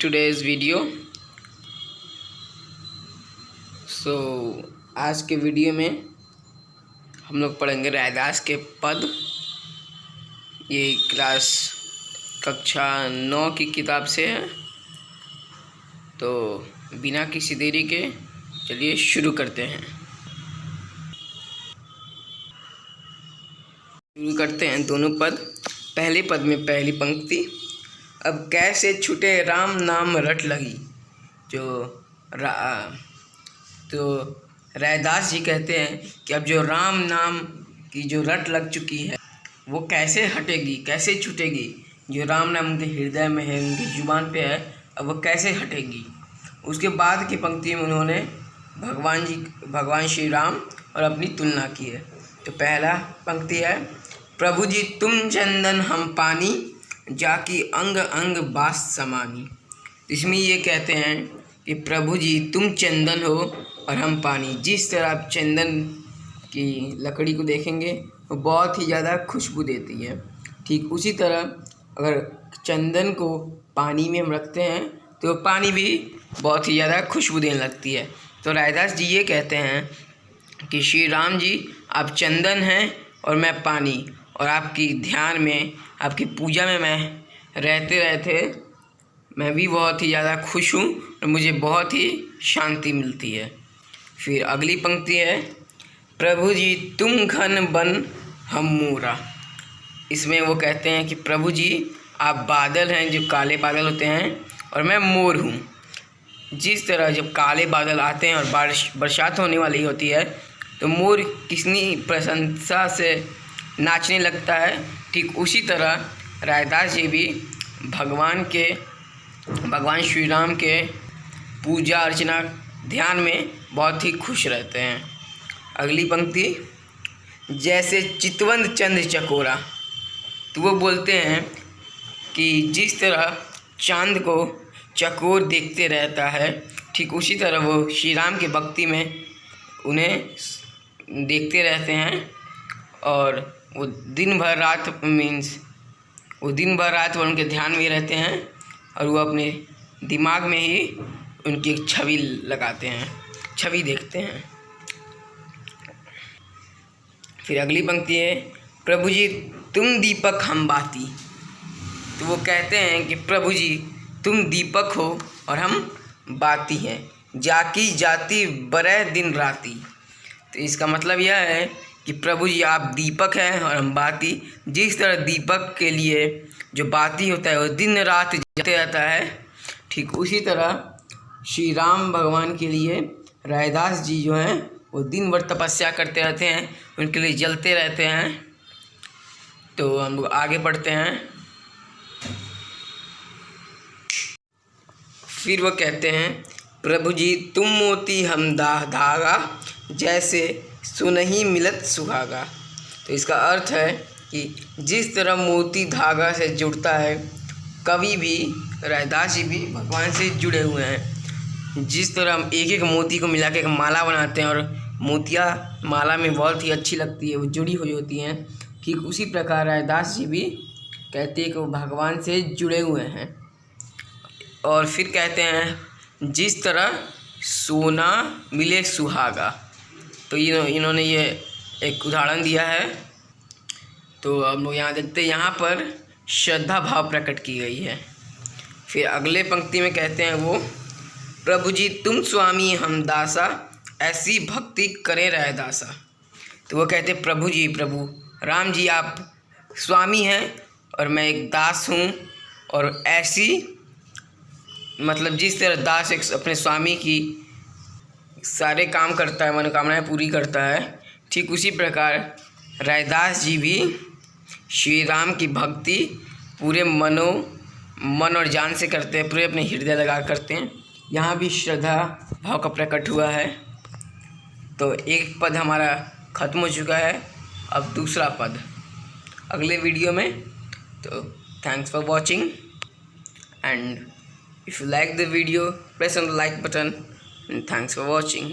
today's video. आज के video में हम लोग पढ़ेंगे रैदास के पद। ये क्लास कक्षा 9 की किताब से है। तो बिना किसी देरी के चलिए शुरू करते हैं। दोनों पद। पहले पद में पहली पंक्ति, अब कैसे छूटे राम नाम रट लगी। तो रैदास जी कहते हैं कि अब जो राम नाम की जो रट लग चुकी है वो कैसे हटेगी, कैसे छूटेगी। जो राम नाम उनके हृदय में है, उनकी जुबान पे है, अब वो कैसे हटेगी। उसके बाद की पंक्ति में उन्होंने भगवान श्री राम और अपनी तुलना की है। तो पहला पंक्ति है, प्रभु जी तुम चंदन हम पानी, जाकी अंग अंग बास समानी। इसमें ये कहते हैं कि प्रभु जी तुम चंदन हो और हम पानी। जिस तरह आप चंदन की लकड़ी को देखेंगे वो बहुत ही ज़्यादा खुशबू देती है, ठीक उसी तरह अगर चंदन को पानी में हम रखते हैं तो पानी भी बहुत ही ज़्यादा खुशबू देने लगती है। तो रैदास जी ये कहते हैं कि श्री राम जी आप चंदन हैं और मैं पानी, और आपकी ध्यान में, आपकी पूजा में मैं रहते रहते मैं भी बहुत ही ज़्यादा खुश हूँ और मुझे बहुत ही शांति मिलती है। फिर अगली पंक्ति है, प्रभु जी तुम घन बन हम मोरा। इसमें वो कहते हैं कि प्रभु जी आप बादल हैं, जो काले बादल होते हैं, और मैं मोर हूँ। जिस तरह जब काले बादल आते हैं और बरसात होने वाली होती है तो मोर कितनी प्रशंसा से नाचने लगता है, ठीक उसी तरह रैदास जी भी भगवान श्री राम के पूजा अर्चना ध्यान में बहुत ही खुश रहते हैं। अगली पंक्ति, जैसे चितवंत चंद्र चकोरा। तो वो बोलते हैं कि जिस तरह चांद को चकोर देखते रहता है, ठीक उसी तरह वो श्री राम की भक्ति में उन्हें देखते रहते हैं, और वो दिन भर रात वो उनके ध्यान में रहते हैं, और वो अपने दिमाग में ही उनकी एक छवि लगाते हैं, छवि देखते हैं। फिर अगली पंक्ति है, प्रभु जी तुम दीपक हम बाती। तो वो कहते हैं कि प्रभु जी तुम दीपक हो और हम बाती हैं, जाकी जाती बरह दिन राती। तो इसका मतलब यह है कि प्रभु जी आप दीपक हैं और हम बाती। जिस तरह दीपक के लिए जो बाती होता है वो दिन रात जलते रहता है, ठीक उसी तरह श्री राम भगवान के लिए रैदास जी जो हैं वो दिन भर तपस्या करते रहते हैं, उनके लिए जलते रहते हैं। तो हम लोग आगे पढ़ते हैं। फिर वो कहते हैं, प्रभु जी तुम मोती हम धागा, जैसे सुनही मिलत सुहागा। तो इसका अर्थ है कि जिस तरह मोती धागा से जुड़ता है, कभी भी रैदास जी भी भगवान से जुड़े हुए हैं। जिस तरह हम एक एक मोती को मिला के एक माला बनाते हैं और मोतियाँ माला में बहुत ही अच्छी लगती है, वो जुड़ी हुई होती हैं, ठीक उसी प्रकार रैदास जी भी कहते हैं कि वो भगवान से जुड़े हुए हैं। और फिर कहते हैं, जिस तरह सोना मिले सुहागा। तो इन्होंने ये एक उदाहरण दिया है। तो हम लोग यहाँ देखते हैं, यहाँ पर श्रद्धा भाव प्रकट की गई है। फिर अगले पंक्ति में कहते हैं वो, प्रभु जी तुम स्वामी हम दासा, ऐसी भक्ति करे रैदासा। तो वो कहते हैं, प्रभु जी प्रभु राम जी आप स्वामी हैं और मैं एक दास हूँ, और ऐसी मतलब जिस तरह दास एक अपने स्वामी की सारे काम करता है, मनोकामनाएं पूरी करता है, ठीक उसी प्रकार रैदास जी भी श्री राम की भक्ति पूरे मन और जान से करते हैं, पूरे अपने हृदय लगा करते हैं। यहाँ भी श्रद्धा भाव का प्रकट हुआ है। तो एक पद हमारा ख़त्म हो चुका है, अब दूसरा पद अगले वीडियो में। तो thanks for watching, and if you like the video, press on the like button, and thanks for watching.